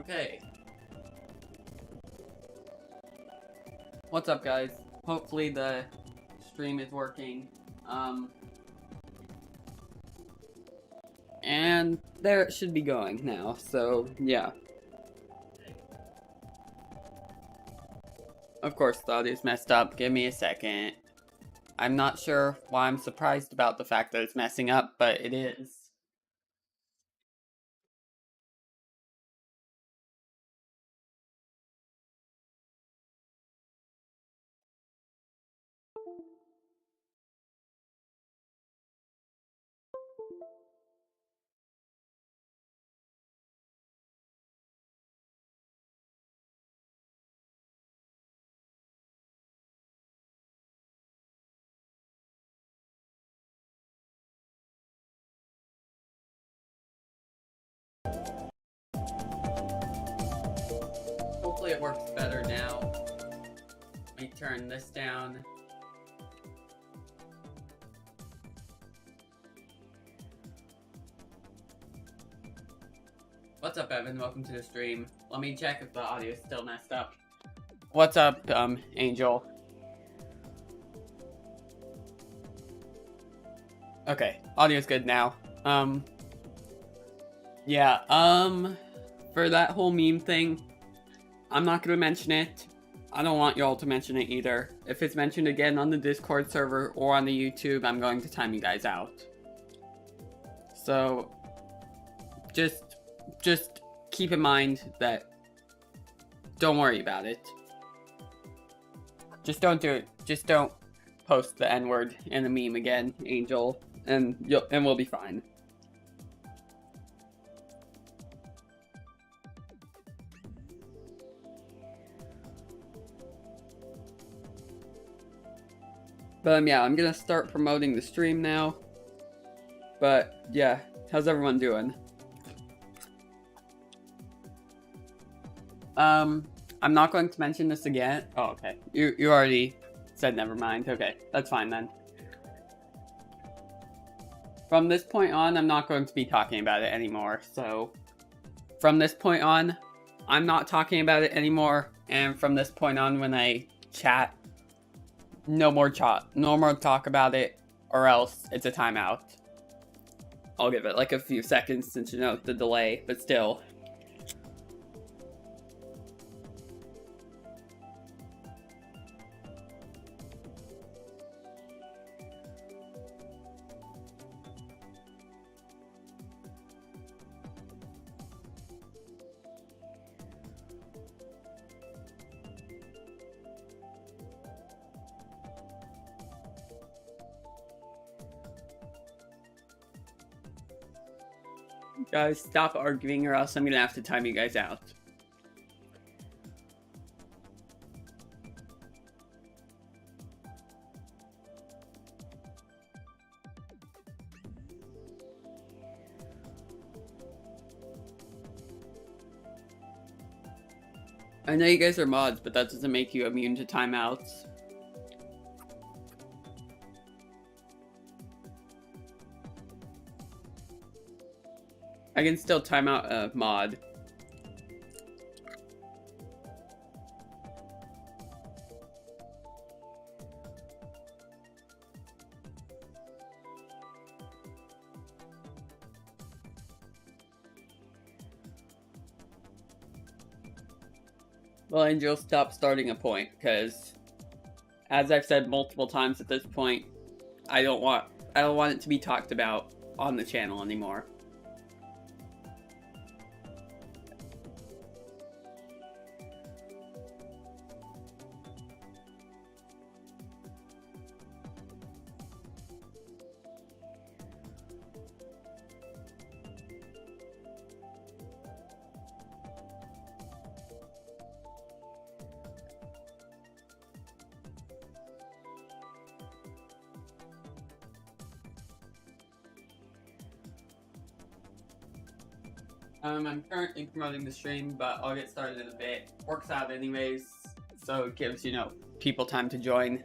Okay. What's up, guys? Hopefully the stream is working. And there it should be going now, so yeah. Of course, the audio's messed up. Give me a second. I'm not sure why I'm surprised about the fact that it's messing up, but it is. Hopefully it works better now. Let me turn this down. What's up, Evan? Welcome to the stream. Let me check if the audio is still messed up. What's up, Angel? Okay, audio's good now. Yeah, for that whole meme thing, I'm not gonna mention it. I don't want y'all to mention it either. If it's mentioned again on the Discord server or on the YouTube, I'm going to time you guys out. So, just keep in mind that don't worry about it. Just don't do it. Just don't post the N-word in a meme again, Angel, and we'll be fine. But yeah, I'm gonna start promoting the stream now. But yeah, how's everyone doing? I'm not going to mention this again. Oh, okay. You already said never mind. Okay, that's fine then. From this point on, I'm not going to be talking about it anymore. So, from this point on, I'm not talking about it anymore. And from this point on, when I chat, no more talk about it, or else it's a timeout. I'll give it like a few seconds since you know the delay, but still. Guys, stop arguing or else I'm gonna have to time you guys out. I know you guys are mods, but that doesn't make you immune to timeouts. I can still time out a mod. Well, Angel, stop starting a point, because as I've said multiple times at this point, I don't want it to be talked about on the channel anymore. I'm currently promoting the stream, but I'll get started in a bit. Works out anyways, so it gives, people time to join.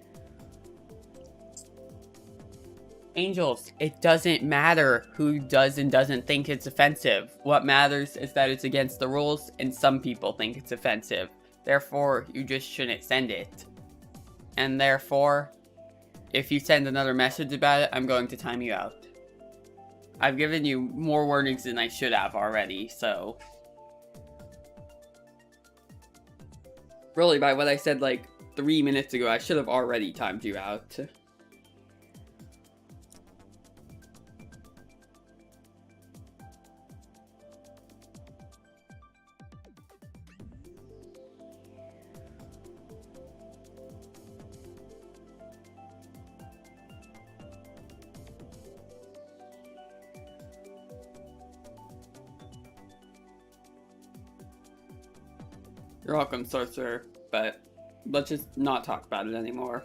Angels, it doesn't matter who does and doesn't think it's offensive. What matters is that it's against the rules and some people think it's offensive. Therefore, you just shouldn't send it. And therefore, if you send another message about it, I'm going to time you out. I've given you more warnings than I should have already, so... Really, by what I said like 3 minutes ago, I should have already timed you out. You're welcome, Sorcerer, but let's just not talk about it anymore.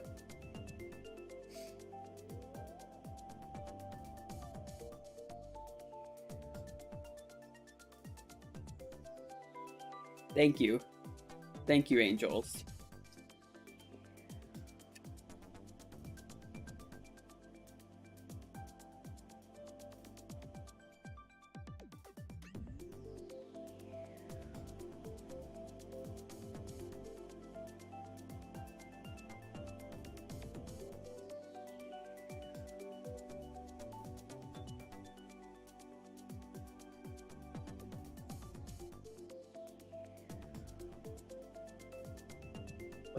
Thank you. Thank you, Angels.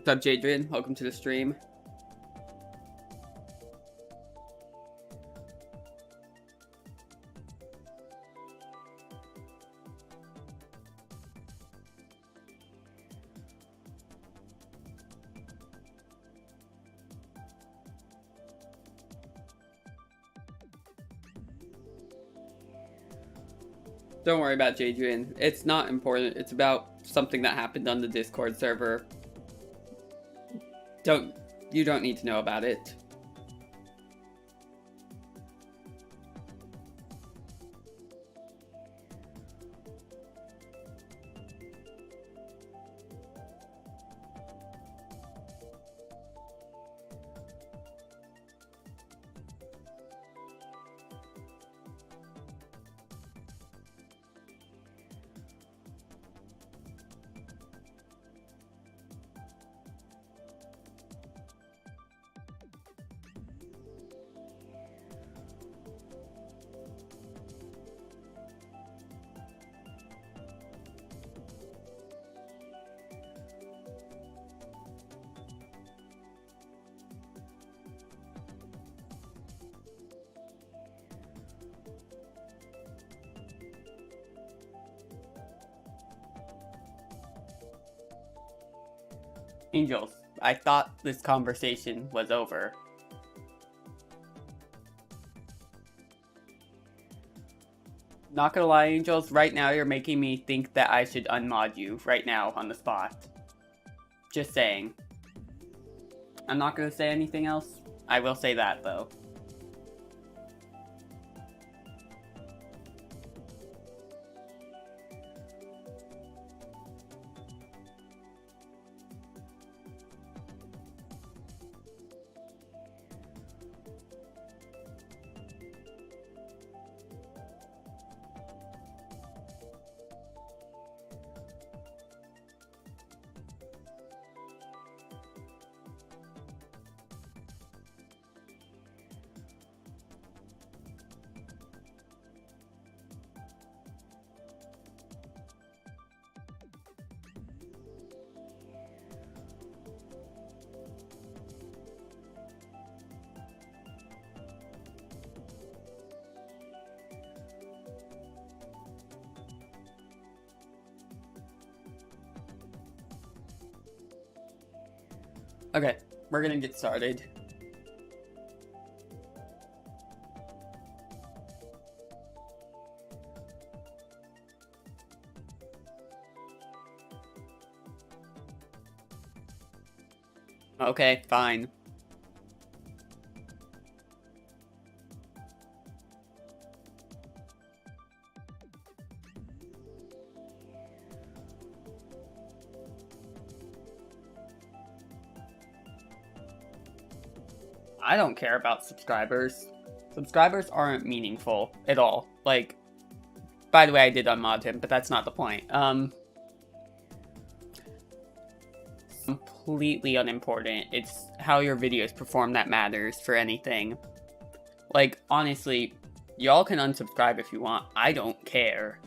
What's up, Jadrian? Welcome to the stream. Don't worry about Jadrian. It's not important. It's about something that happened on the Discord server. You don't need to know about it. Angels, I thought this conversation was over. Not gonna lie, Angels, right now you're making me think that I should unmod you right now on the spot. Just saying. I'm not gonna say anything else. I will say that, though. Okay, we're gonna get started. Okay, fine. I don't care about subscribers. Subscribers aren't meaningful at all. Like, by the way, I did unmod him, but that's not the point. Completely unimportant. It's how your videos perform that matters for anything. Like, honestly, y'all can unsubscribe if you want. I don't care.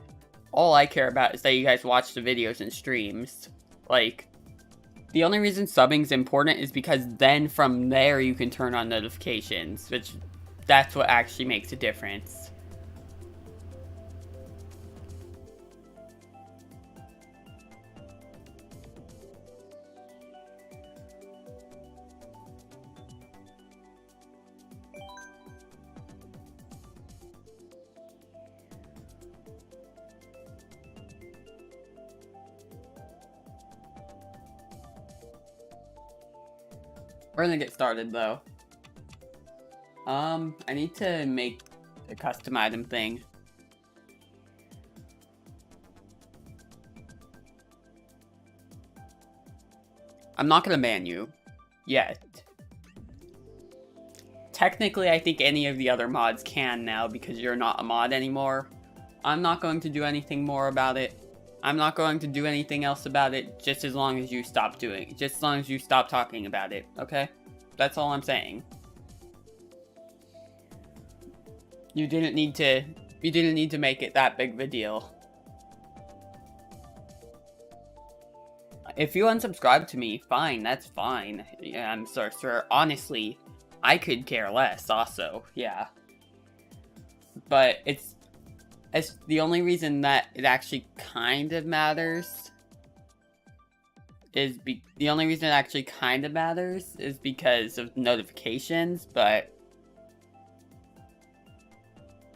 All I care about is that you guys watch the videos and streams. Like, the only reason subbing's important is because then from there you can turn on notifications, which that's what actually makes a difference. We're gonna get started though. I need to make a custom item thing. I'm not gonna ban you yet. Technically, I think any of the other mods can now because you're not a mod anymore. I'm not going to do anything more about it. I'm not going to do anything else about it just as long as you stop doing it. Just as long as you stop talking about it, okay? That's all I'm saying. You didn't need to make it that big of a deal. If you unsubscribe to me, fine, that's fine. Yeah, I'm sorry, sir. Honestly, I could care less also, yeah. But it's the only reason that it actually kind of matters is because of notifications, but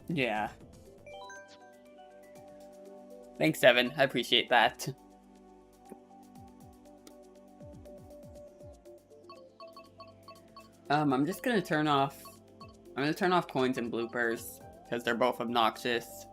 yeah. Thanks, Evan. I appreciate that. I'm just gonna turn off coins and bloopers because they're both obnoxious.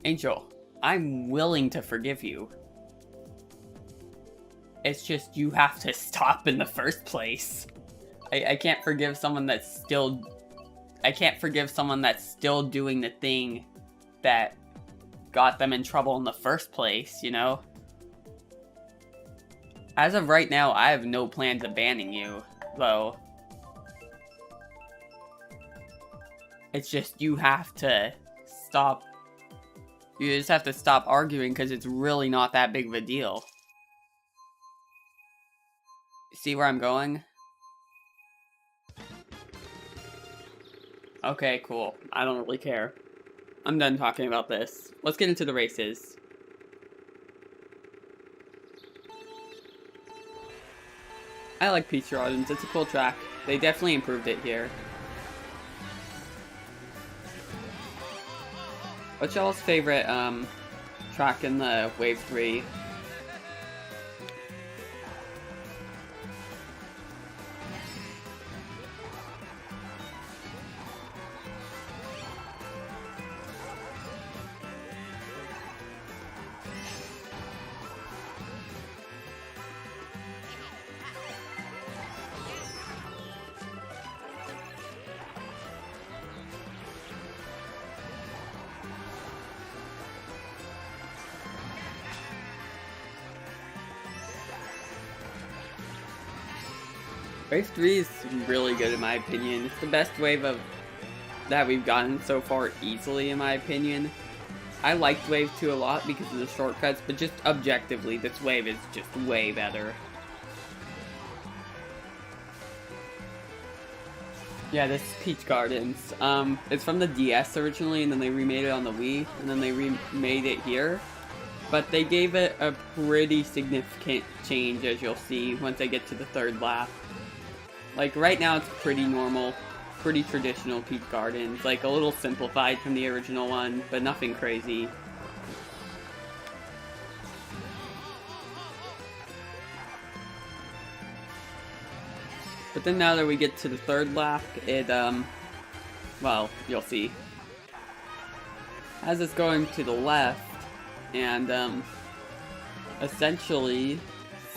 Angel, I'm willing to forgive you. It's just you have to stop in the first place. I can't forgive someone that's still... I can't forgive someone that's still doing the thing that got them in trouble in the first place, you know? As of right now, I have no plans of banning you, though. It's just you have to stop. You just have to stop arguing because it's really not that big of a deal. See where I'm going? Okay, cool. I don't really care. I'm done talking about this. Let's get into the races. I like Peach Gardens. It's a cool track. They definitely improved it here. What's y'all's favorite track in the Wave 3? Wave 3 is really good in my opinion. It's the best wave that we've gotten so far easily in my opinion. I liked Wave 2 a lot because of the shortcuts, but just objectively, this wave is just way better. Yeah, this is Peach Gardens. It's from the DS originally, and then they remade it on the Wii, and then they remade it here. But they gave it a pretty significant change, as you'll see, once I get to the third lap. Like, right now it's pretty normal, pretty traditional Peach Gardens, like a little simplified from the original one, but nothing crazy. But then now that we get to the third lap, it, well, you'll see. As it's going to the left, and, essentially,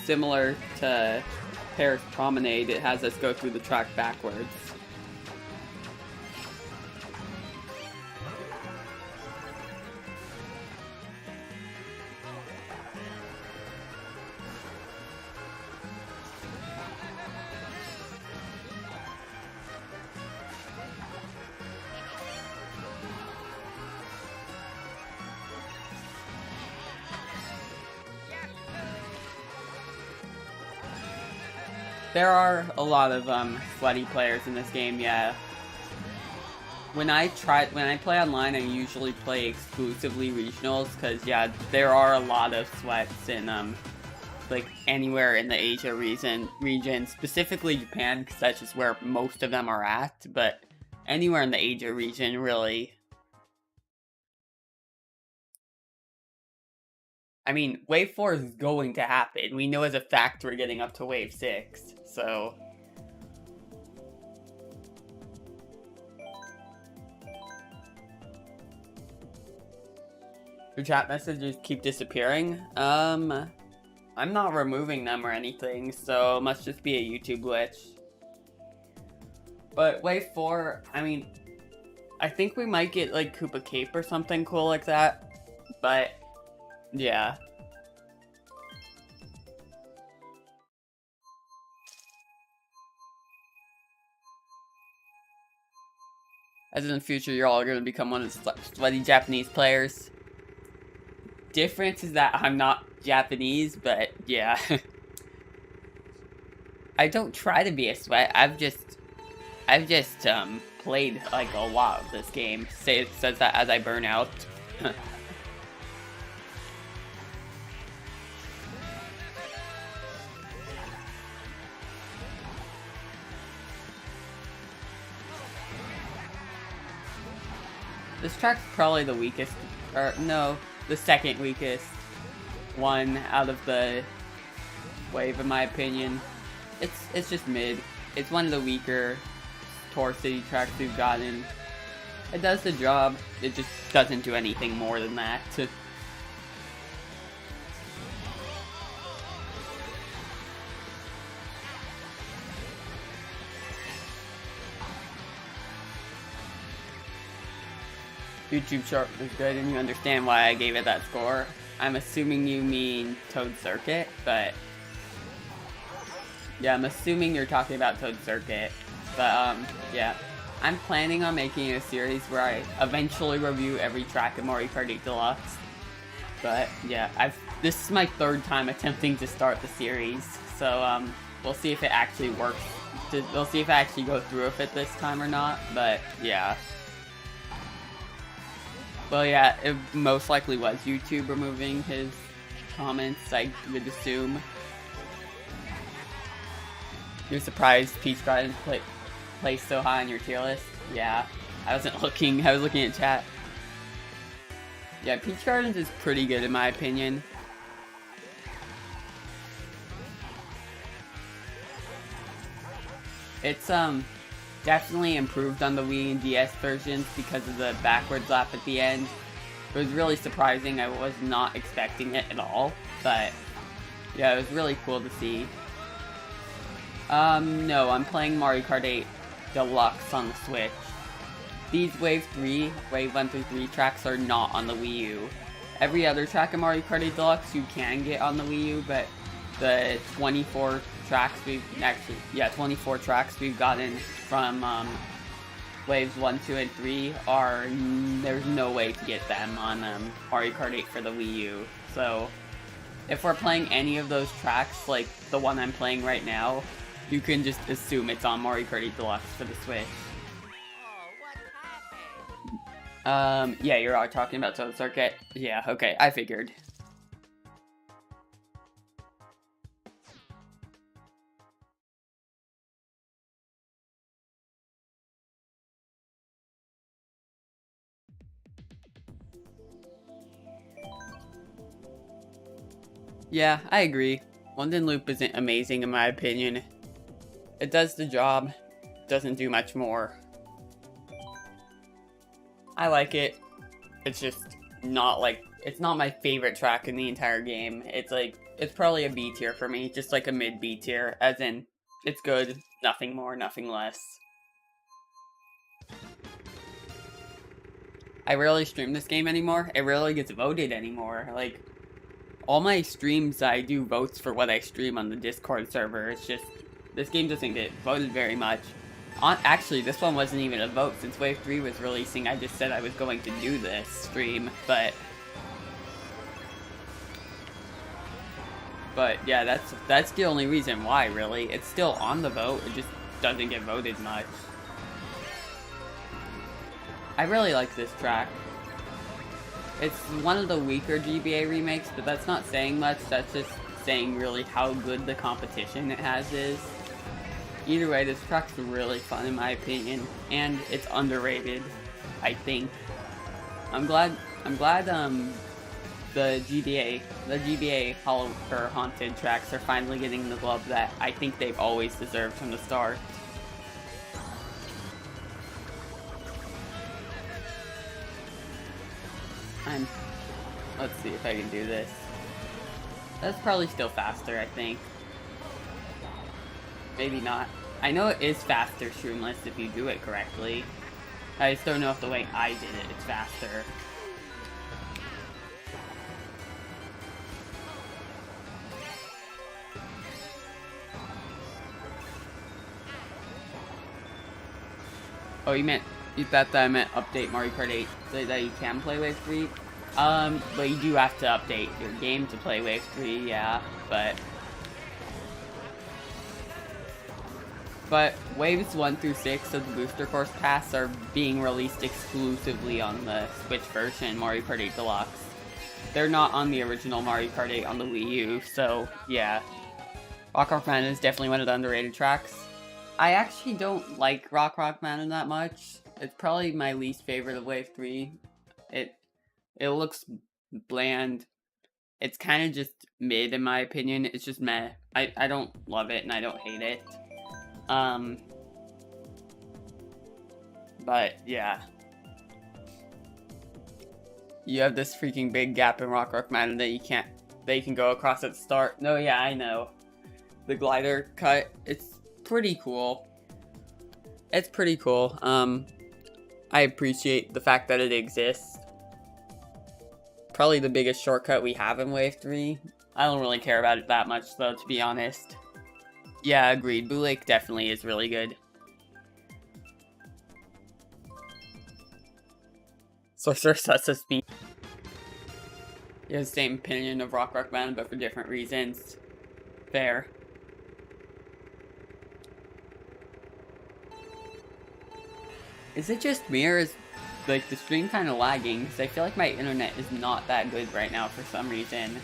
similar to Paris Promenade, it has us go through the track backwards. There are a lot of sweaty players in this game, yeah. When I play online, I usually play exclusively regionals, because yeah, there are a lot of sweats in like anywhere in the Asia region, specifically Japan, because that's just where most of them are at, but anywhere in the Asia region, really. I mean, Wave 4 is going to happen. We know as a fact we're getting up to Wave 6, so... Your chat messages keep disappearing? I'm not removing them or anything, so it must just be a YouTube glitch. But Wave 4, I mean, I think we might get, like, Koopa Cape or something cool like that, but... yeah. As in the future, you're all going to become one of the sweaty Japanese players. Difference is that I'm not Japanese, but yeah. I don't try to be a sweat. I've just played like a lot of this game. It says that as I burn out. This track's probably the weakest, or no, the second weakest one out of the wave, in my opinion. It's just mid. It's one of the weaker Tour City tracks we've gotten. It does the job, it just doesn't do anything more than that. YouTube Sharp is good and you understand why I gave it that score. I'm assuming you mean Toad Circuit, but... yeah, I'm assuming you're talking about Toad Circuit. But, yeah. I'm planning on making a series where I eventually review every track in Mario Kart 8 Deluxe. But, yeah, this is my third time attempting to start the series. So, we'll see if it actually works. We'll see if I actually go through with it this time or not, but, yeah. Well, yeah, it most likely was YouTube removing his comments, I would assume. You're surprised Peach Garden placed so high on your tier list? Yeah, I wasn't looking, I was looking at chat. Yeah, Peach Gardens is pretty good in my opinion. It's, definitely improved on the Wii and DS versions because of the backwards lap at the end. It was really surprising, I was not expecting it at all, but yeah, it was really cool to see. No, I'm playing Mario Kart 8 Deluxe on the Switch. These Wave 1 through 3 tracks are not on the Wii U. Every other track in Mario Kart 8 Deluxe you can get on the Wii U, but the 24 tracks we've gotten from Waves 1, 2, and 3 there's no way to get them on Mario Kart 8 for the Wii U. So if we're playing any of those tracks, like the one I'm playing right now, you can just assume it's on Mario Kart 8 Deluxe for the Switch. Yeah, you're all talking about Toad Circuit? Yeah, okay, I figured. Yeah, I agree. London Loop isn't amazing in my opinion. It does the job, doesn't do much more. I like it. It's just not like, it's not my favorite track in the entire game. It's like, it's probably a B tier for me, just like a mid B tier, as in, it's good, nothing more, nothing less. I rarely stream this game anymore. It rarely gets voted anymore. Like, all my streams, I do votes for what I stream on the Discord server. It's just, this game doesn't get voted very much. Actually, this one wasn't even a vote. Since Wave 3 was releasing, I just said I was going to do this stream, but yeah, that's the only reason why, really. It's still on the vote, it just doesn't get voted much. I really like this track. It's one of the weaker GBA remakes, but that's not saying much. That's just saying really how good the competition it has is. Either way, this track's really fun in my opinion, and it's underrated, I think. I'm glad the GBA Hollow or Haunted tracks are finally getting the love that I think they've always deserved from the start. Let's see if I can do this. That's probably still faster, I think. Maybe not. I know it is faster, Shroomless, if you do it correctly. I just don't know if the way I did it, it's faster. Oh, you thought that I meant update Mario Kart 8 so that you can play Wave 3? But you do have to update your game to play Wave 3, yeah, but Waves 1 through 6 of the Booster Course Pass are being released exclusively on the Switch version, Mario Kart 8 Deluxe. They're not on the original Mario Kart 8 on the Wii U, so yeah. Rock Rock Mountain is definitely one of the underrated tracks. I actually don't like Rock Rock Mountain that much. It's probably my least favorite of Wave 3. It looks bland. It's kind of just mid in my opinion. It's just meh. I don't love it and I don't hate it. But yeah. You have this freaking big gap in Rock Rock Mountain that you can go across at the start. No, yeah, I know. The glider cut, it's pretty cool. It's pretty cool. I appreciate the fact that it exists. Probably the biggest shortcut we have in Wave 3. I don't really care about it that much though, to be honest. Yeah, agreed. Blue Lake definitely is really good. Sorcerer's SSB. You have the same opinion of Rock Rock Mountain, but for different reasons. Fair. Is it just me, or is like the stream kind of lagging? Because I feel like my internet is not that good right now for some reason.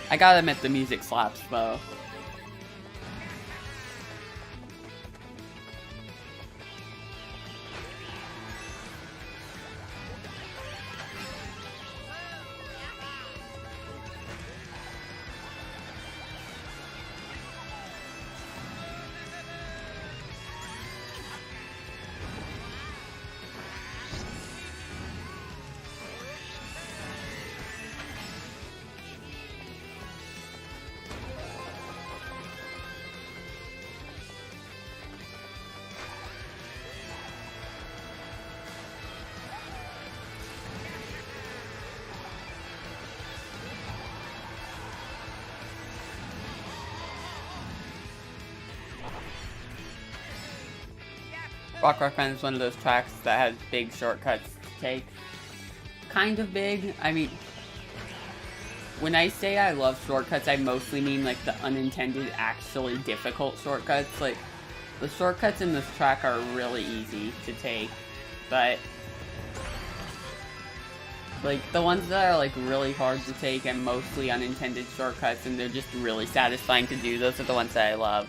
I gotta admit the music slaps though. Rock Rock Mountain is one of those tracks that has big shortcuts to take. Kind of big. I mean, when I say I love shortcuts, I mostly mean like the unintended, actually difficult shortcuts. Like, the shortcuts in this track are really easy to take, but like the ones that are like really hard to take and mostly unintended shortcuts and they're just really satisfying to do, those are the ones that I love.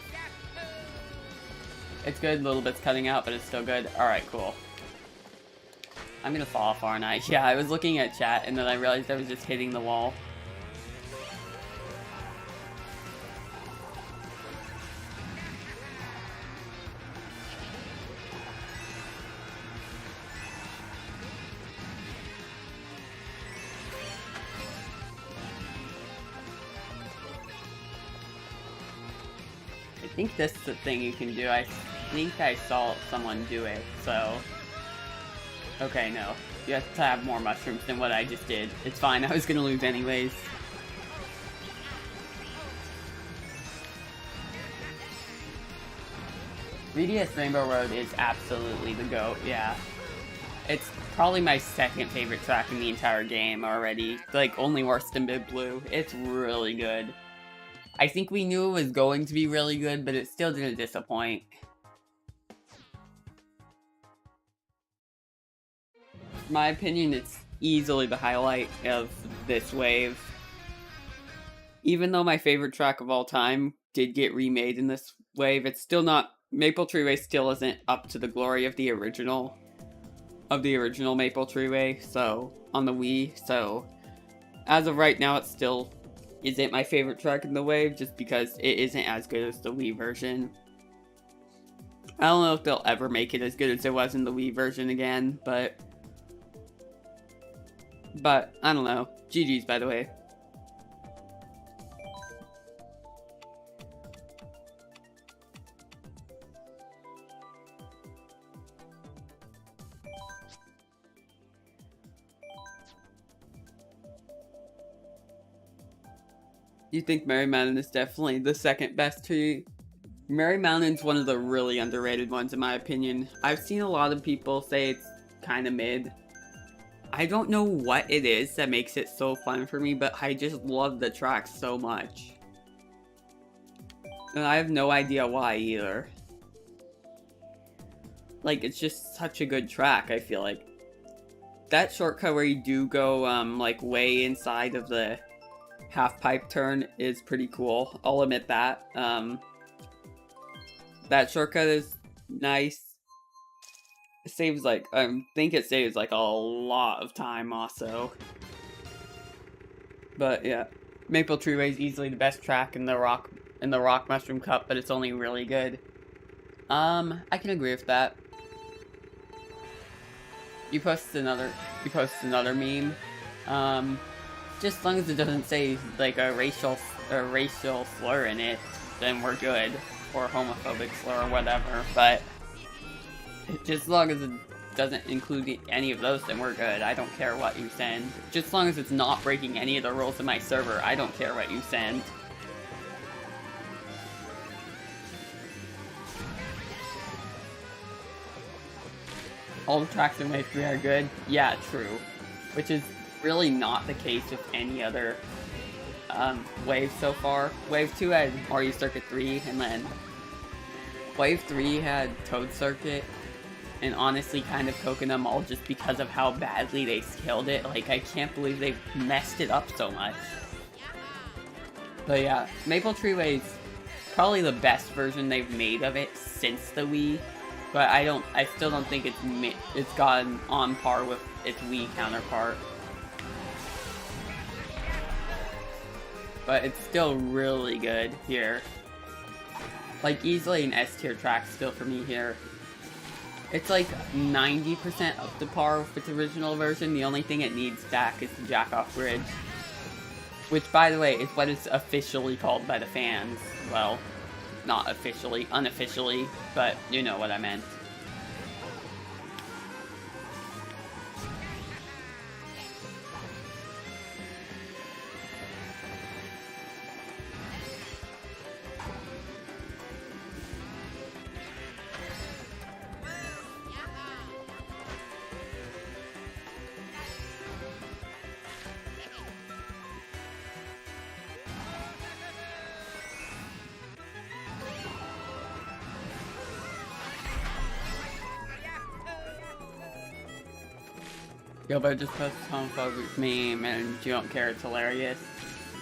It's good, little bits cutting out, but it's still good. Alright, cool. I'm gonna fall off, aren't I? Yeah, I was looking at chat and then I realized I was just hitting the wall. I think this is the thing you can do. I think I saw someone do it, so... Okay, no. You have to have more mushrooms than what I just did. It's fine, I was gonna lose anyways. VDS Rainbow Road is absolutely the GOAT, yeah. It's probably my second favorite track in the entire game already. Like, only worse than Big Blue. It's really good. I think we knew it was going to be really good, but it still didn't disappoint. In my opinion, it's easily the highlight of this wave. Even though my favorite track of all time did get remade in this wave, it's still not... Maple Treeway still isn't up to the glory of the original Maple Treeway, so... on the Wii, so... As of right now, it still isn't my favorite track in the wave, just because it isn't as good as the Wii version. I don't know if they'll ever make it as good as it was in the Wii version again, but I don't know. GG's, by the way. You think Merry Mountain is definitely the second best tree? Merry Mountain's one of the really underrated ones in my opinion. I've seen a lot of people say it's kind of mid. I don't know what it is that makes it so fun for me, but I just love the track so much. And I have no idea why either. Like, it's just such a good track, I feel like. That shortcut where you do go, like, way inside of the half-pipe turn is pretty cool. I'll admit that. That shortcut is nice. It saves, like, I think it saves, like, a lot of time also. But, yeah. Maple Treeway is easily the best track in the Rock Mushroom Cup, but it's only really good. I can agree with that. You posted another meme. Just as long as it doesn't say, like, a racial slur in it, then we're good. Or homophobic slur or whatever, but just as long as it doesn't include any of those, then we're good. I don't care what you send. Just as long as it's not breaking any of the rules of my server, I don't care what you send. All the tracks in Wave 3 are good? Yeah, true. Which is really not the case with any other wave so far. Wave 2 had Mario Circuit 3, and then Wave 3 had Toad Circuit, and honestly kind of Coconut Mall just because of how badly they scaled it. Like, I can't believe they messed it up so much. But yeah, Maple Treeway's probably the best version they've made of it since the Wii, but I still don't think it's gotten on par with its Wii counterpart. But it's still really good here. Like, easily an S-tier track still for me here. It's like 90% up to par with its original version. The only thing it needs back is the Jack-Off Bridge. Which, by the way, is what it's officially called by the fans. Well, not officially, unofficially, but you know what I meant. Yo, but just post a homophobic meme and you don't care, it's hilarious.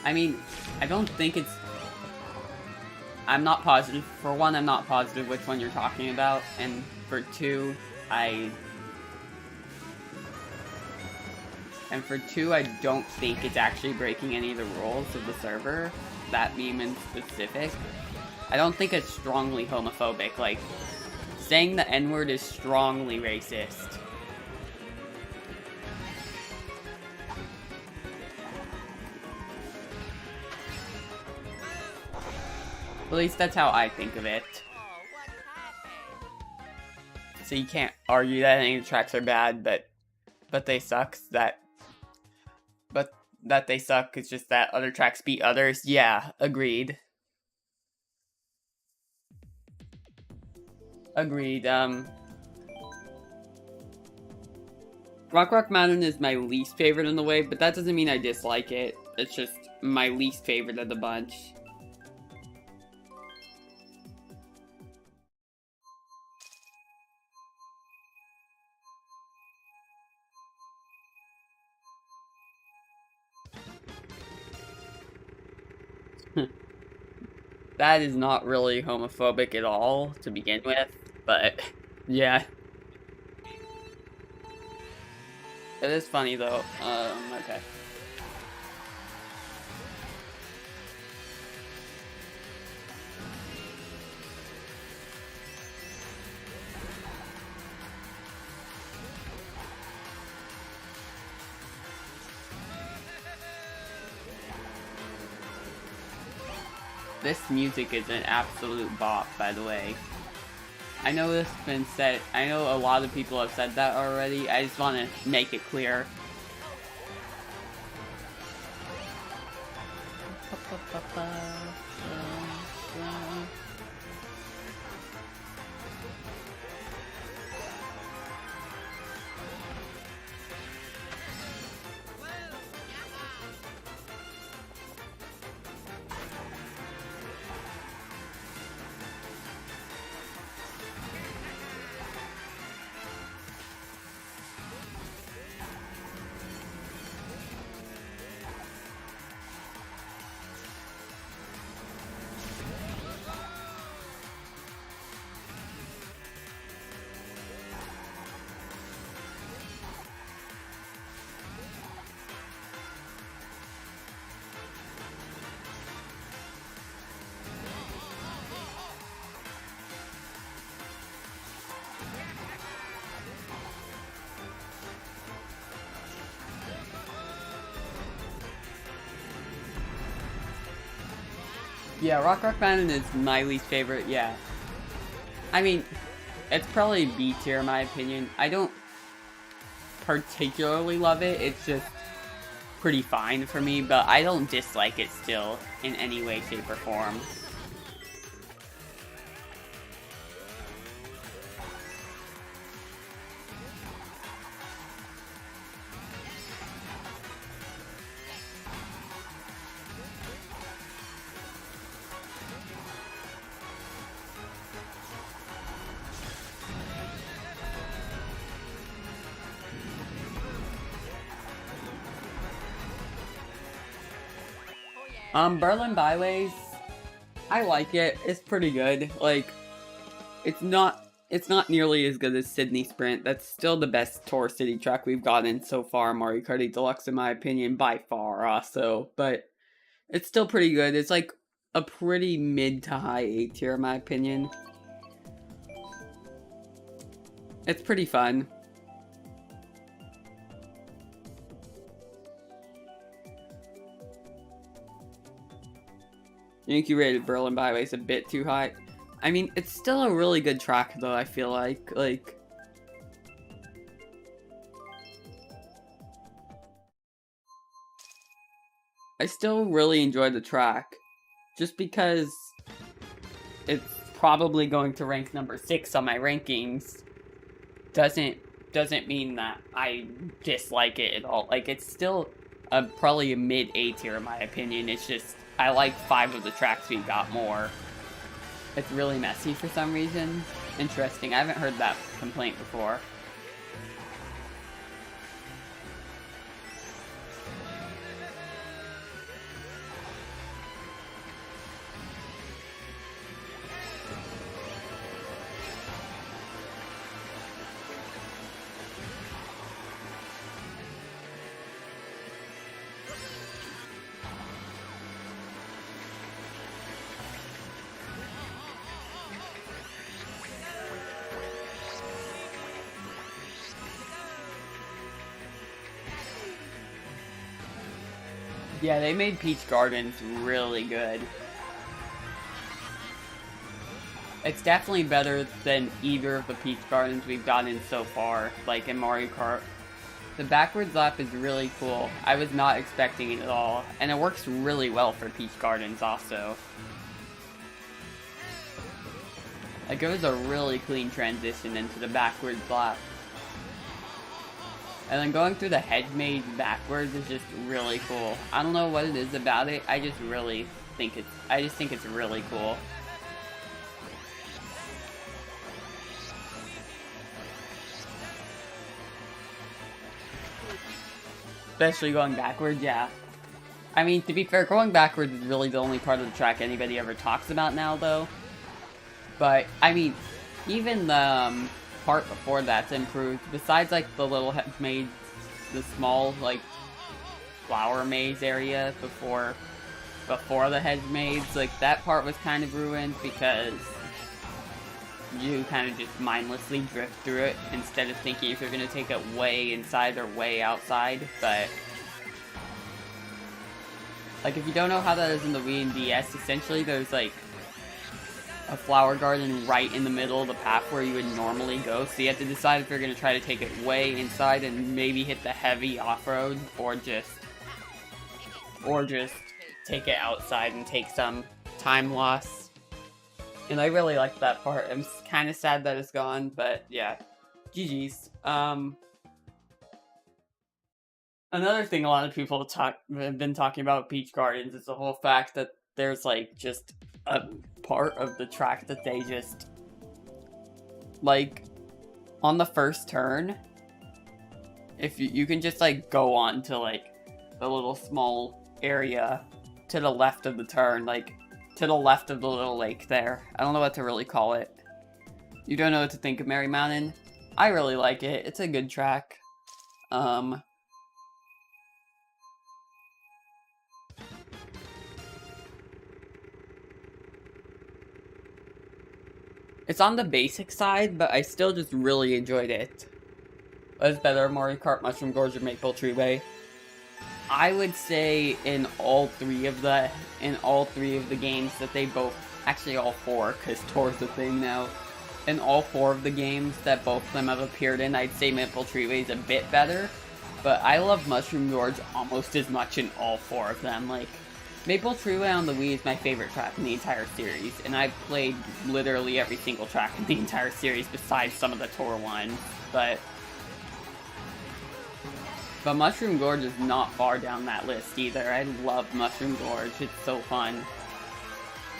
I mean, I don't think it's... I'm not positive. For one, I'm not positive which one you're talking about, and for two, I don't think it's actually breaking any of the rules of the server, that meme in specific. I don't think it's strongly homophobic, like, saying the N-word is strongly racist. At least that's how I think of it. So you can't argue that any of the tracks are bad, but they suck. That they suck. It's just that other tracks beat others. Yeah, agreed. Agreed. Rock Mountain is my least favorite in the way, but that doesn't mean I dislike it. It's just my least favorite of the bunch. That is not really homophobic at all to begin with, but yeah. It is funny though. Okay. This music is an absolute bop, by the way. I know this has been said, I know a lot of people have said that already, I just want to make it clear. Yeah, Rock Mountain is my least favorite, yeah. I mean, it's probably B tier in my opinion. I don't particularly love it, it's just pretty fine for me, but I don't dislike it still in any way, shape, or form. Berlin Byways, I like it. It's pretty good. Like, it's not nearly as good as Sydney Sprint. That's still the best Tour City track we've gotten so far, Mario Kart Deluxe, in my opinion, by far, also. But it's still pretty good. It's like a pretty mid to high A tier, in my opinion. It's pretty fun. I think you rated Berlin Byways a bit too high. I mean, it's still a really good track, though, I feel like. I still really enjoy the track. Just because it's probably going to rank number 6 on my rankings doesn't mean that I dislike it at all. Like, it's still probably a mid A tier, in my opinion. It's just, I like 5 of the tracks we got more. It's really messy for some reason. Interesting, I haven't heard that complaint before. Yeah, they made Peach Gardens really good. It's definitely better than either of the Peach Gardens we've gotten so far, like in Mario Kart. The backwards lap is really cool. I was not expecting it at all, and it works really well for Peach Gardens also. Like, it was a really clean transition into the backwards lap. And then going through the hedge maze backwards is just really cool. I don't know what it is about it, I just think it's really cool. Especially going backwards, yeah. I mean, to be fair, going backwards is really the only part of the track anybody ever talks about now, though. But, I mean, even the part before that's improved. Besides, like, the little hedge maze, the small, like, flower maze area before the hedge maze, like, that part was kind of ruined because you kind of just mindlessly drift through it instead of thinking if you're going to take it way inside or way outside. But like, if you don't know how that is in the Wii and DS, essentially there's like a flower garden right in the middle of the path where you would normally go, so you have to decide if you're going to try to take it way inside and maybe hit the heavy off-road, or just take it outside and take some time loss. And I really like that part. I'm kind of sad that it's gone, but yeah. GG's. Another thing a lot of people have been talking about Peach Gardens is the whole fact that there's like just a part of the track that they just, like, on the first turn, if you can just like go on to like the little small area to the left of the turn, like to the left of the little lake there. I don't know what to really call it. You don't know what to think of Merry Mountain? I really like it. It's a good track. It's on the basic side, but I still just really enjoyed it. What's better, Mario Kart, Mushroom Gorge, or Maple Treeway? I would say in all three of the games that they both, actually all four, because Tour's a thing now. In all four of the games that both of them have appeared in, I'd say Maple Treeway is a bit better. But I love Mushroom Gorge almost as much in all four of them. Like, Maple Treeway on the Wii is my favorite track in the entire series, and I've played literally every single track in the entire series besides some of the Tour ones. But Mushroom Gorge is not far down that list either. I love Mushroom Gorge, it's so fun.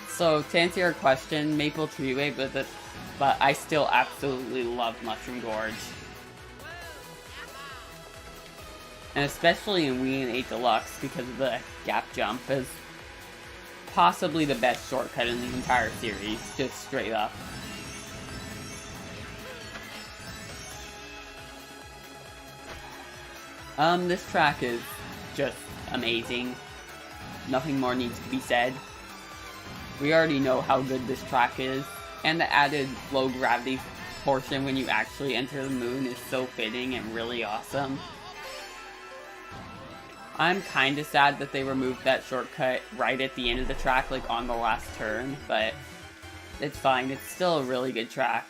So, to answer your question, Maple Treeway, but I still absolutely love Mushroom Gorge. And especially in Wii and 8 Deluxe, because of the gap jump, is possibly the best shortcut in the entire series, just straight up. This track is just amazing. Nothing more needs to be said. We already know how good this track is, and the added low gravity portion when you actually enter the moon is so fitting and really awesome. I'm kinda sad that they removed that shortcut right at the end of the track, like on the last turn, but it's fine, it's still a really good track.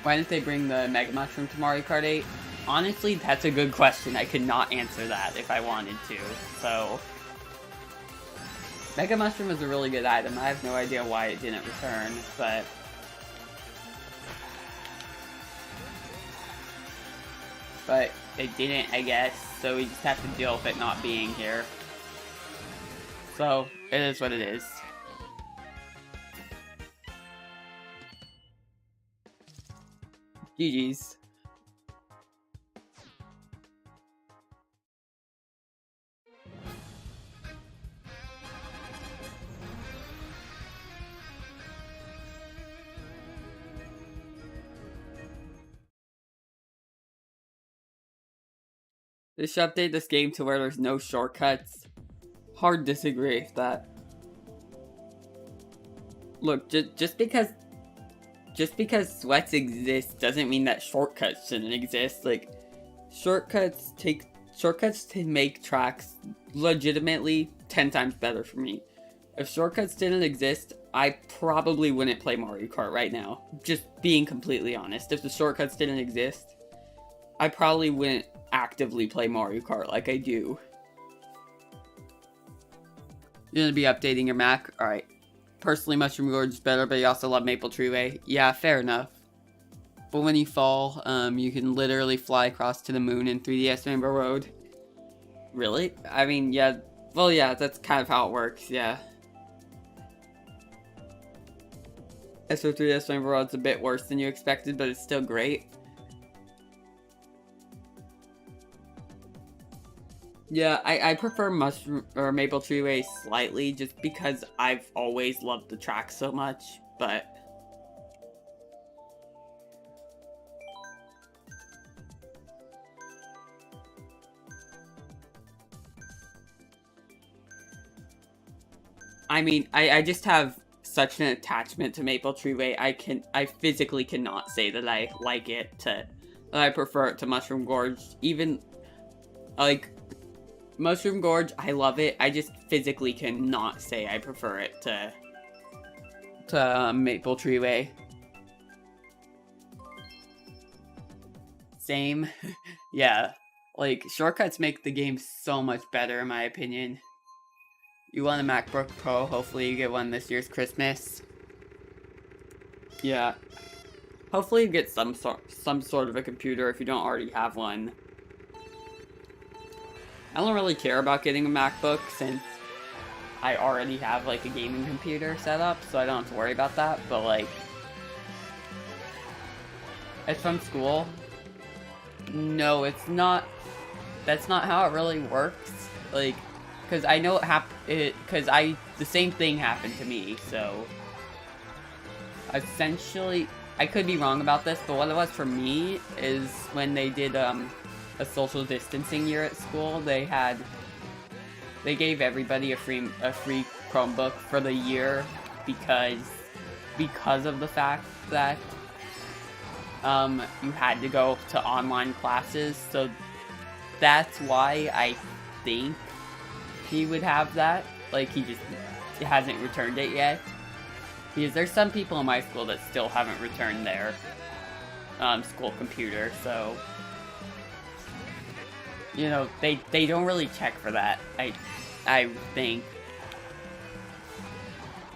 Why didn't they bring the Mega Mushroom to Mario Kart 8? Honestly, that's a good question. I could not answer that if I wanted to, so Mega Mushroom is a really good item. I have no idea why it didn't return, but it didn't, I guess, so we just have to deal with it not being here. So, it is what it is. GG's. They should update this game to where there's no shortcuts. Hard to disagree with that. Look, just because sweats exist doesn't mean that shortcuts shouldn't exist. Like, Shortcuts to make tracks legitimately 10 times better for me. If shortcuts didn't exist, I probably wouldn't play Mario Kart right now. Just being completely honest. If the shortcuts didn't exist, I probably wouldn't actively play Mario Kart like I do. You're gonna be updating your Mac? Alright. Personally, Mushroom Gorge is better, but you also love Maple Tree Way. Yeah, fair enough. But when you fall, you can literally fly across to the moon in 3DS Rainbow Road. Really? I mean, yeah. Well, yeah, that's kind of how it works, yeah. SO 3DS Rainbow Road's a bit worse than you expected, but it's still great. Yeah, I prefer Mushroom or Maple Tree Way slightly, just because I've always loved the track so much, but I mean, I just have such an attachment to Maple Tree Way. I physically cannot say that I like it that I prefer it to Mushroom Gorge. Even like Mushroom Gorge, I love it. I just physically cannot say I prefer it to Maple Tree Way. Same. Yeah. Like, shortcuts make the game so much better, in my opinion. You want a MacBook Pro, hopefully you get one this year's Christmas. Yeah. Hopefully you get some sort of a computer if you don't already have one. I don't really care about getting a MacBook since I already have like a gaming computer set up, so I don't have to worry about that, but like it's from school. No, it's not. That's not how it really works. Like, because I know the same thing happened to me, so essentially, I could be wrong about this, but what it was for me is when they did a social distancing year at school, they gave everybody a free Chromebook for the year because of the fact that you had to go to online classes, so that's why I think he would have that. Like, he hasn't returned it yet. Because there's some people in my school that still haven't returned their school computer, so you know, they don't really check for that. I think.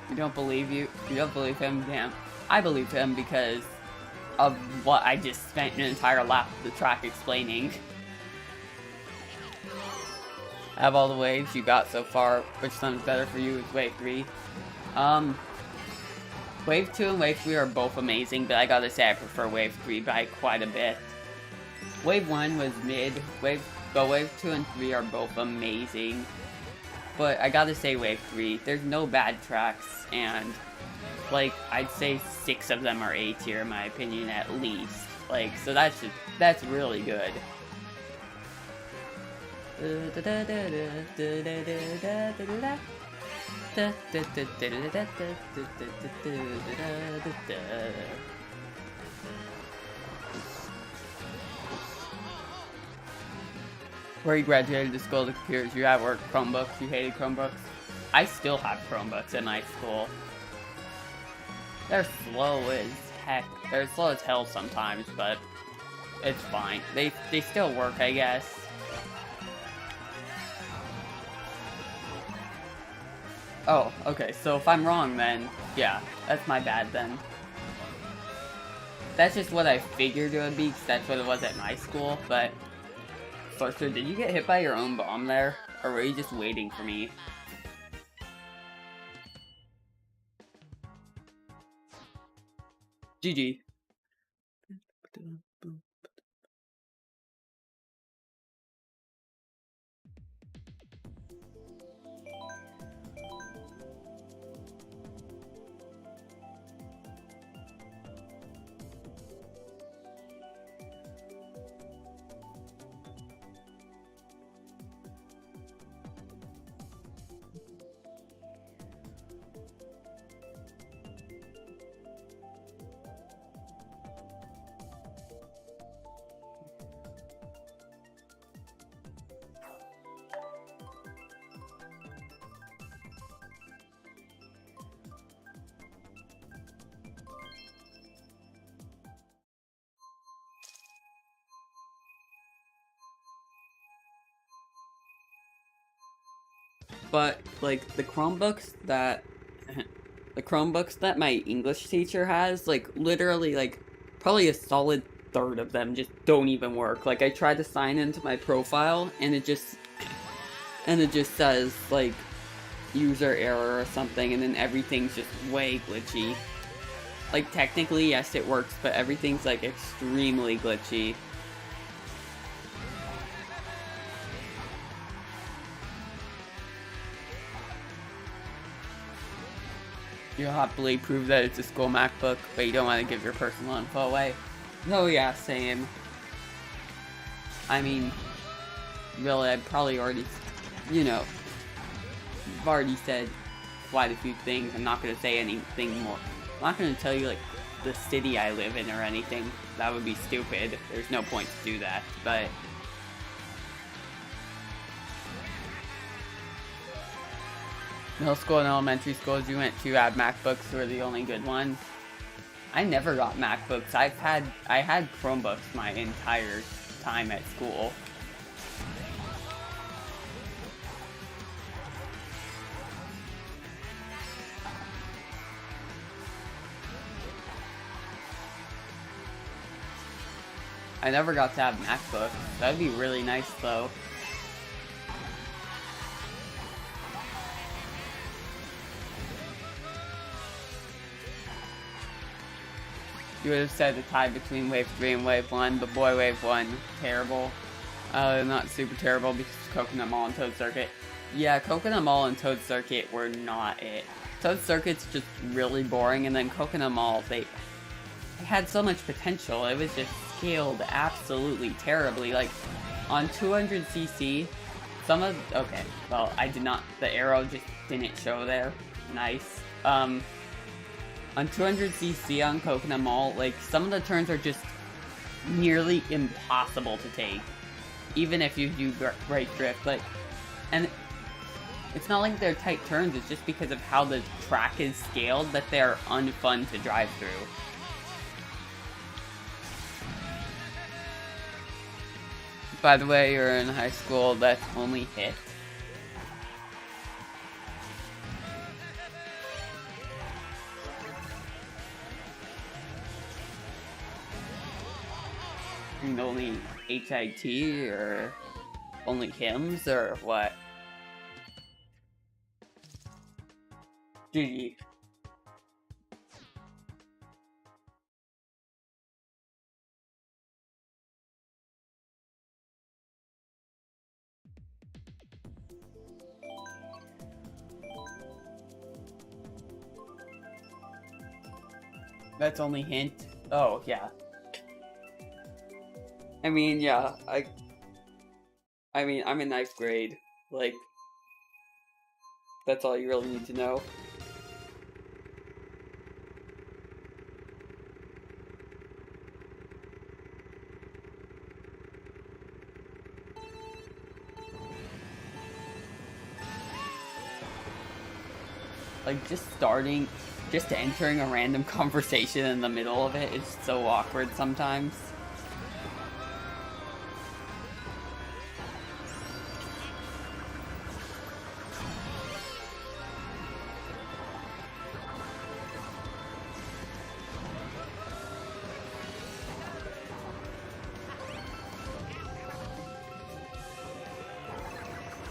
You don't believe him? Damn. I believe him because of what I just spent an entire lap of the track explaining. Out of all the waves you got so far, which sounds better for you is Wave 3? Wave 2 and Wave 3 are both amazing, but I gotta say I prefer Wave 3 by quite a bit. Wave 1 was mid, Wave 2 and 3 are both amazing. But I gotta say Wave 3, there's no bad tracks, and like, I'd say 6 of them are A tier in my opinion at least. Like, so that's really good. Where you graduated to school, the computers you had were Chromebooks, you hated Chromebooks. I still have Chromebooks in my school. They're slow as heck. They're slow as hell sometimes, but it's fine. They still work, I guess. Oh, okay, so if I'm wrong then, yeah, that's my bad then. That's just what I figured it would be, because that's what it was at my school, but Sorcerer, did you get hit by your own bomb there? Or were you just waiting for me? GG. but like the Chromebooks that my English teacher has, like literally like probably a solid third of them just don't even work. Like I tried to sign into my profile and it just says like user error or something, and then everything's just way glitchy. Like technically yes it works, but everything's like extremely glitchy. You'll happily prove that it's a school MacBook, but you don't want to give your personal info away. Oh yeah, same. I mean, really, I probably already, I've already said quite a few things. I'm not going to say anything more. I'm not going to tell you, like, the city I live in or anything. That would be stupid. There's no point to do that, but... Middle school and elementary schools you went to had MacBooks were the only good ones. I never got MacBooks. I had Chromebooks my entire time at school. I never got to have MacBooks. That would be really nice though. You would have said the tie between Wave 3 and Wave 1, but boy, Wave 1, terrible. Not super terrible because Coconut Mall and Toad Circuit. Yeah, Coconut Mall and Toad Circuit were not it. Toad Circuit's just really boring, and then Coconut Mall, they had so much potential. It was just scaled absolutely terribly. Like, on 200cc, okay, well, I did not, the arrow just didn't show there. Nice. On 200cc on Coconut Mall, like, some of the turns are just nearly impossible to take. Even if you do right drift, like, and it's not like they're tight turns, it's just because of how the track is scaled that they're unfun to drive through. By the way, you're in high school, that's only hit. Only HIT, or only hymns, or what? GG. That's only hint. Oh, yeah. I mean, yeah, I mean, I'm in 9th grade. Like, that's all you really need to know. Like, just entering a random conversation in the middle of it is so awkward sometimes.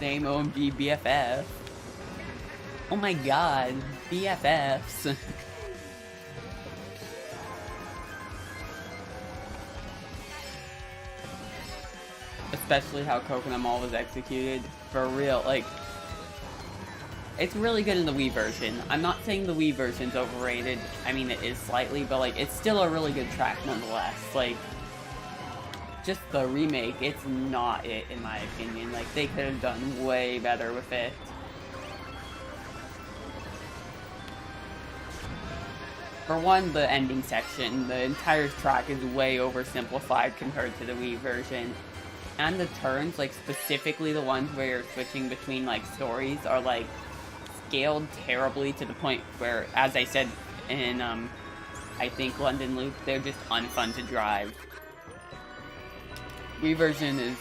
Same OMG BFF. Oh my god, BFFs. Especially how Coconut Mall was executed. For real, like, it's really good in the Wii version. I'm not saying the Wii version's overrated. I mean, it is slightly, but like, it's still a really good track nonetheless. Like, just the remake, it's not it in my opinion. Like, they could have done way better with it. For one, the ending section, the entire track is way oversimplified compared to the Wii version. And the turns, like specifically the ones where you're switching between like stories, are like scaled terribly to the point where, as I said in I think London Loop, they're just unfun to drive. Wii version is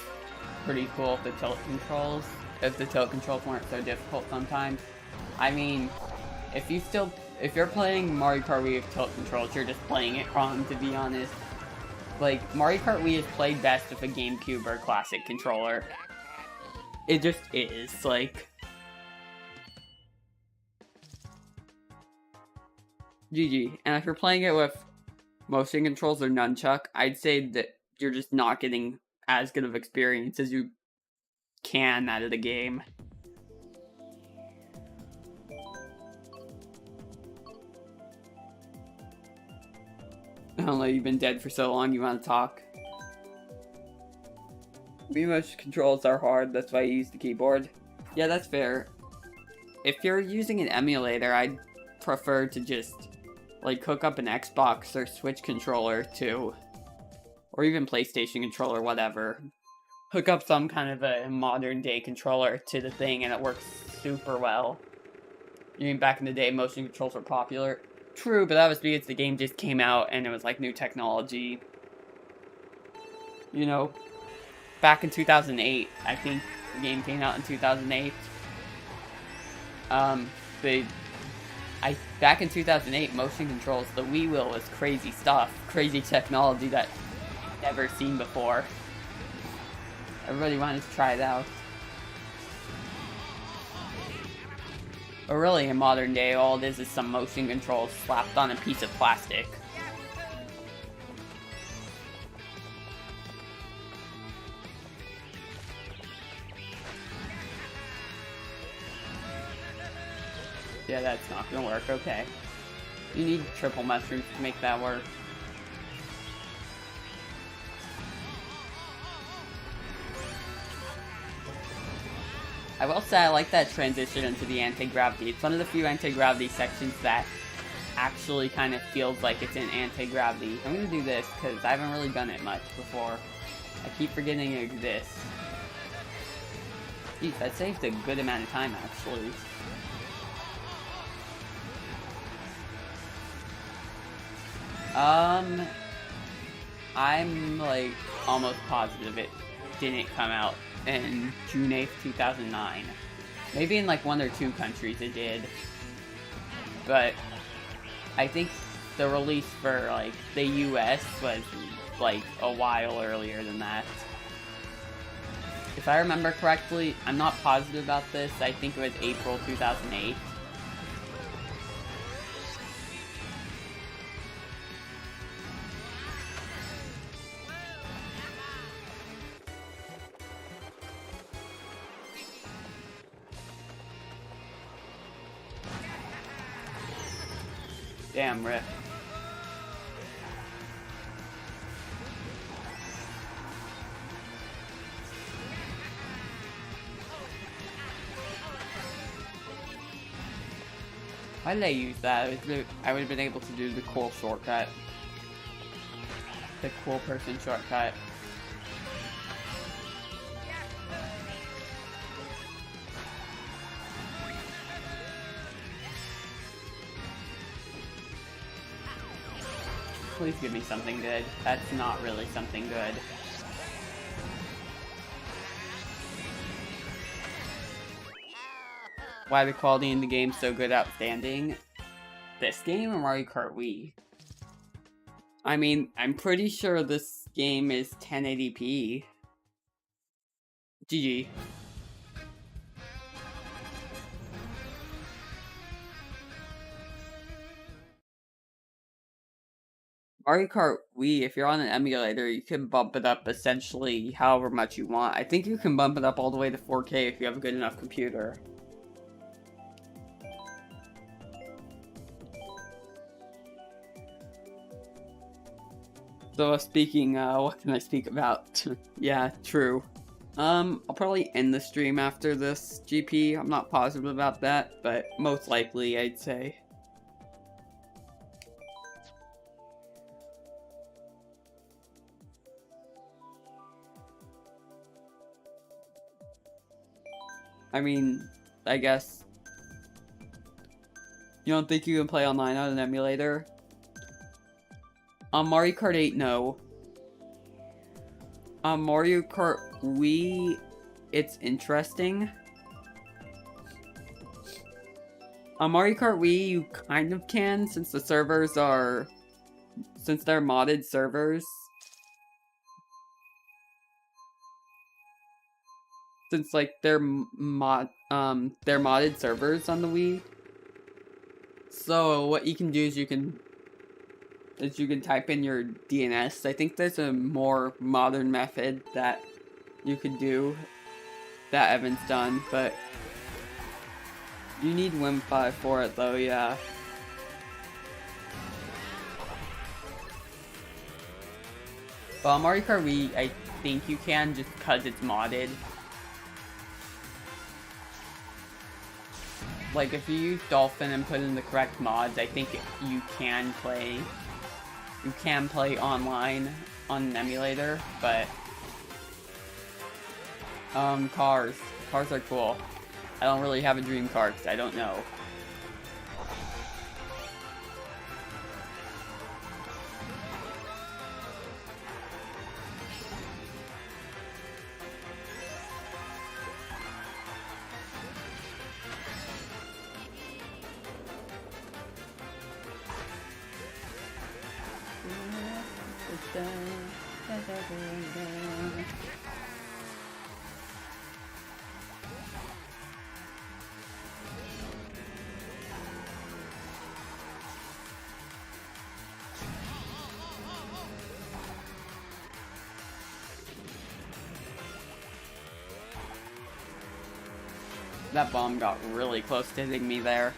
pretty cool with the tilt controls, if the tilt controls weren't so difficult sometimes. I mean, if you're playing Mario Kart Wii with tilt controls, you're just playing it wrong, to be honest. Like, Mario Kart Wii is played best with a GameCube or Classic controller. It just is, like... GG. And if you're playing it with motion controls or nunchuck, I'd say that you're just not getting as good of experience as you can out of the game. I don't know, you've been dead for so long, you want to talk. Wii motion controls are hard, that's why I use the keyboard. Yeah, that's fair. If you're using an emulator, I'd prefer to just, like, hook up an Xbox or Switch controller to, or even PlayStation controller, whatever. Hook up some kind of a modern day controller to the thing and it works super well. You mean back in the day, motion controls were popular? True, but that was because the game just came out and it was like new technology. You know, back in 2008, I think the game came out in 2008. Back in 2008, motion controls, the Wii Wheel was crazy stuff, crazy technology that I've never seen before. Everybody wanted to try it out. But really, in modern day, all it is some motion controls slapped on a piece of plastic. Yeah, that's not gonna work, okay. You need triple mushrooms to make that work. I will say I like that transition into the anti-gravity. It's one of the few anti-gravity sections that actually kind of feels like it's in anti-gravity. I'm gonna do this because I haven't really done it much before. I keep forgetting it exists. Jeez, that saved a good amount of time actually. I'm like almost positive it didn't come out in June 8th, 2009. Maybe in like 1 or 2 countries it did. But I think the release for like the US was like a while earlier than that. If I remember correctly, I'm not positive about this, I think it was April 2008. Damn, rip. Why did I use that? I would have been able to do the cool shortcut. The cool person shortcut. Please give me something good. That's not really something good. Why the quality in the game so good, outstanding? This game or Mario Kart Wii? I mean, I'm pretty sure this game is 1080p. GG. Mario Kart Wii, if you're on an emulator, you can bump it up essentially however much you want. I think you can bump it up all the way to 4K if you have a good enough computer. So speaking, what can I speak about? Yeah, true. I'll probably end the stream after this GP. I'm not positive about that, but most likely, I'd say. I mean, I guess. You don't think you can play online on an emulator? On Mario Kart 8, no. On Mario Kart Wii, it's interesting. On Mario Kart Wii, you kind of can, since the servers are... Since they're modded servers. Since, like, they're modded servers on the Wii. So, what you can do is you can type in your DNS. I think there's a more modern method that you could do that Evan's done, but you need Wi-Fi for it though, yeah. But on Mario Kart Wii, I think you can just because it's modded. Like, if you use Dolphin and put in the correct mods, I think you can play online on an emulator, but cars are cool. I don't really have a dream car because I don't know. That bomb got really close to hitting me there.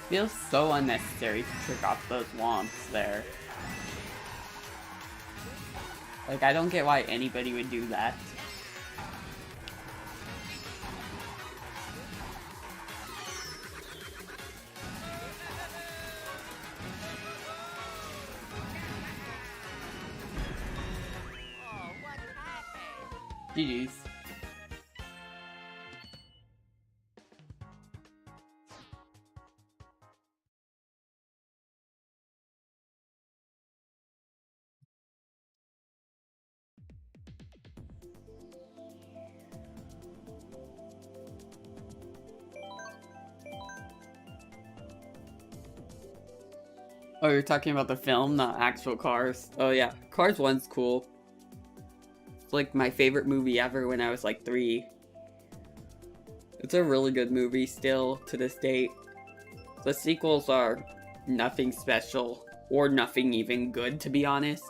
Feels so unnecessary to trick off those womps there. Like, I don't get why anybody would do that. GG's. Oh, you're talking about the film, not actual Cars. Oh yeah, Cars 1's cool. It's like my favorite movie ever when I was like 3. It's a really good movie still to this date. The sequels are nothing special, or nothing even good to be honest.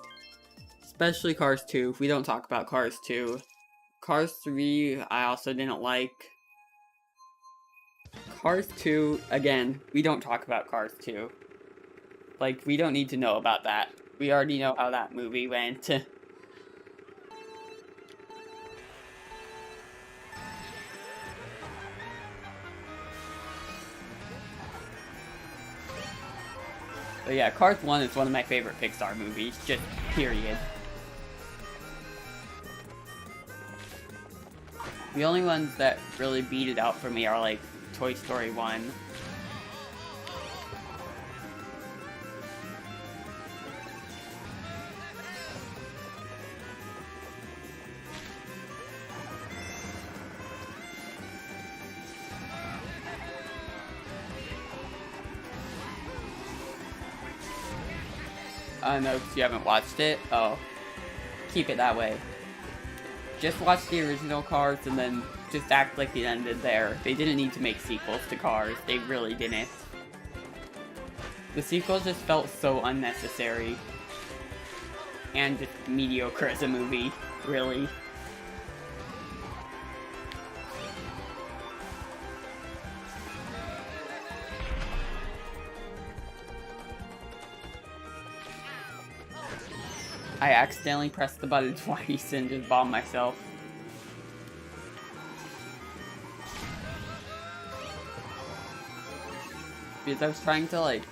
Especially Cars 2, we don't talk about Cars 2. Cars 3, I also didn't like. Cars 2, again, we don't talk about Cars 2. Like, we don't need to know about that. We already know how that movie went. But yeah, Cars 1 is one of my favorite Pixar movies, just period. The only ones that really beat it out for me are like Toy Story 1. No, because you haven't watched it? Oh. Keep it that way. Just watch the original Cars and then just act like it ended there. They didn't need to make sequels to Cars. They really didn't. The sequels just felt so unnecessary. And just mediocre as a movie, really. I accidentally pressed the button twice and just bombed myself. because I was trying to like...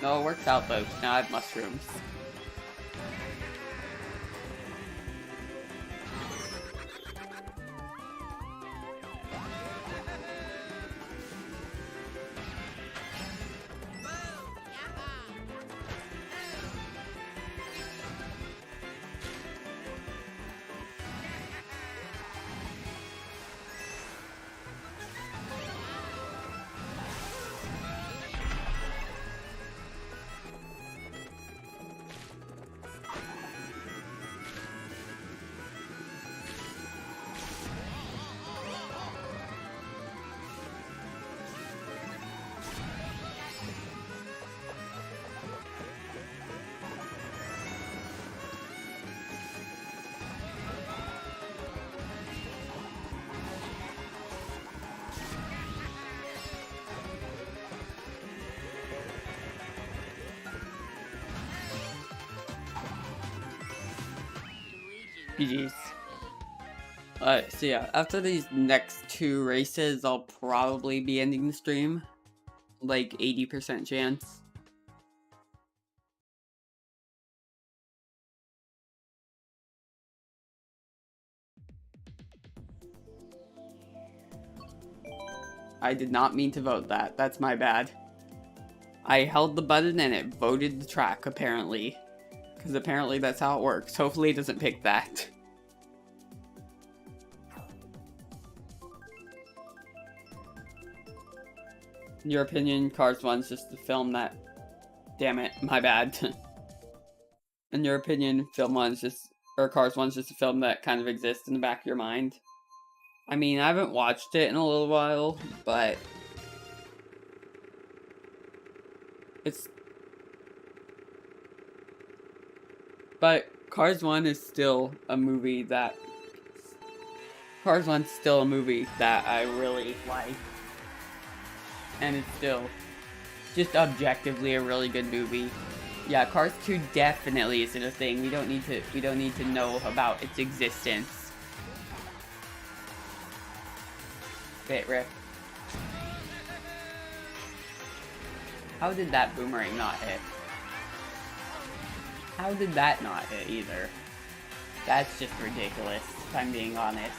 No, it works out though. Now I have mushrooms. GG's. So yeah, after these next 2 races, I'll probably be ending the stream. Like 80% chance. I did not mean to vote that. That's my bad. I held the button and it voted the track, apparently. Because apparently that's how it works. Hopefully it doesn't pick that. In your opinion, Cars 1's just a film that... Damn it, my bad. In your opinion, Film 1's just... Or Cars 1's just a film that kind of exists in the back of your mind? I mean, I haven't watched it in a little while, but... But Cars 1 is still a movie that... Cars 1's still a movie that I really like. And it's still just objectively a really good movie. Yeah, Cars 2 definitely isn't a thing. We don't need to know about its existence. Bit rip. How did that boomerang not hit? How did that not hit either? That's just ridiculous, if I'm being honest.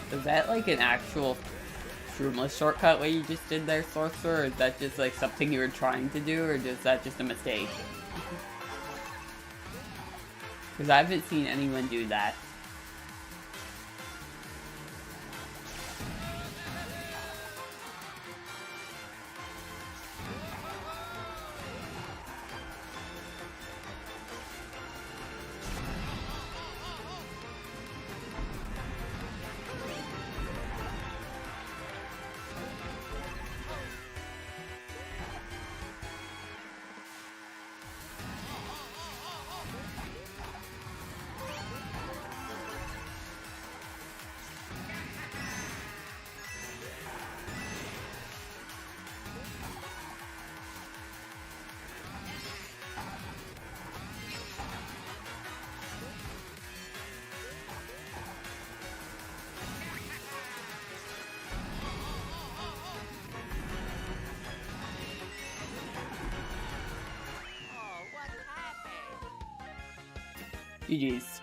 Is that like an actual shroomless shortcut what you just did there, Sorcerer? Or is that just like something you were trying to do, or is that just a mistake? Because I haven't seen anyone do that. GG's.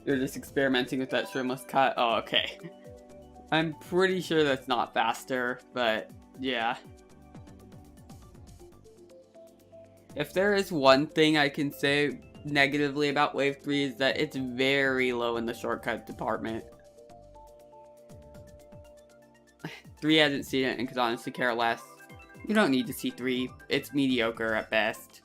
You're just experimenting with that shrimless cut? Oh, okay. I'm pretty sure that's not faster, but yeah. If there is one thing I can say negatively about Wave 3 is that it's very low in the shortcut department. 3 hasn't seen it and could honestly care less. You don't need to see 3. It's mediocre at best.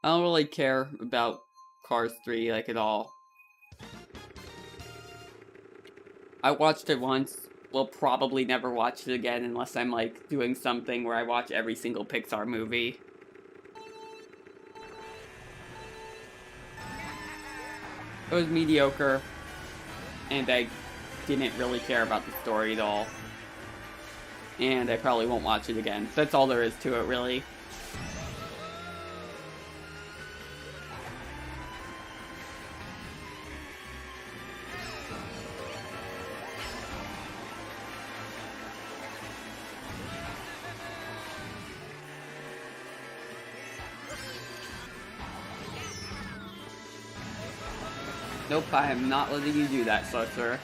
I don't really care about Cars 3 like at all. I watched it once. Will probably never watch it again unless I'm like doing something where I watch every single Pixar movie. It was mediocre, and I didn't really care about the story at all. And I probably won't watch it again. That's all there is to it, really. Nope, I am not letting you do that, sorcerer.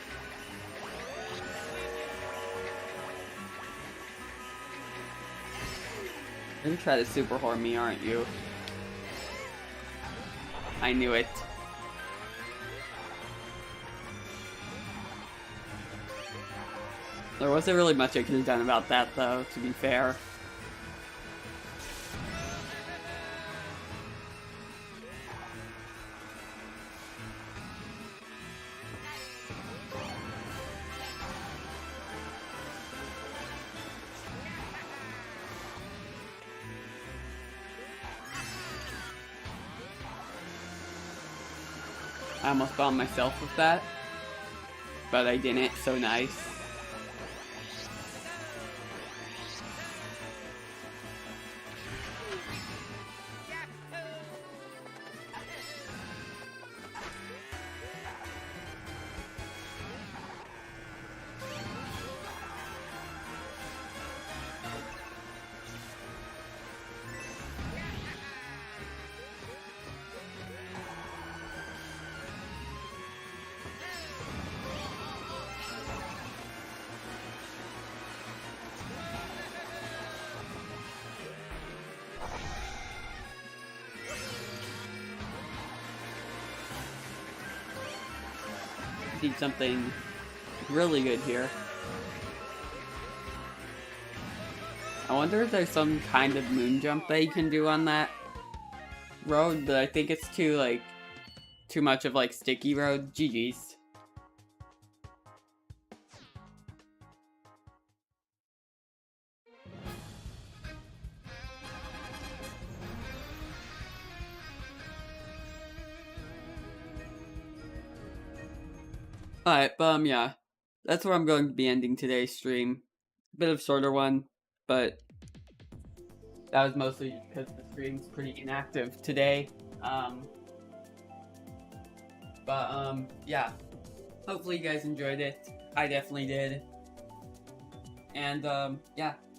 You're gonna try to super horn me, aren't you? I knew it. There wasn't really much I could have done about that, though, to be fair. I almost found myself with that, but I didn't, so nice. Need something really good here. I wonder if there's some kind of moon jump that you can do on that road, but I think it's too much of like sticky road. GG's. Alright, yeah. That's where I'm going to be ending today's stream. Bit of shorter one, but that was mostly because the stream's pretty inactive today. Yeah. Hopefully you guys enjoyed it. I definitely did. And, yeah.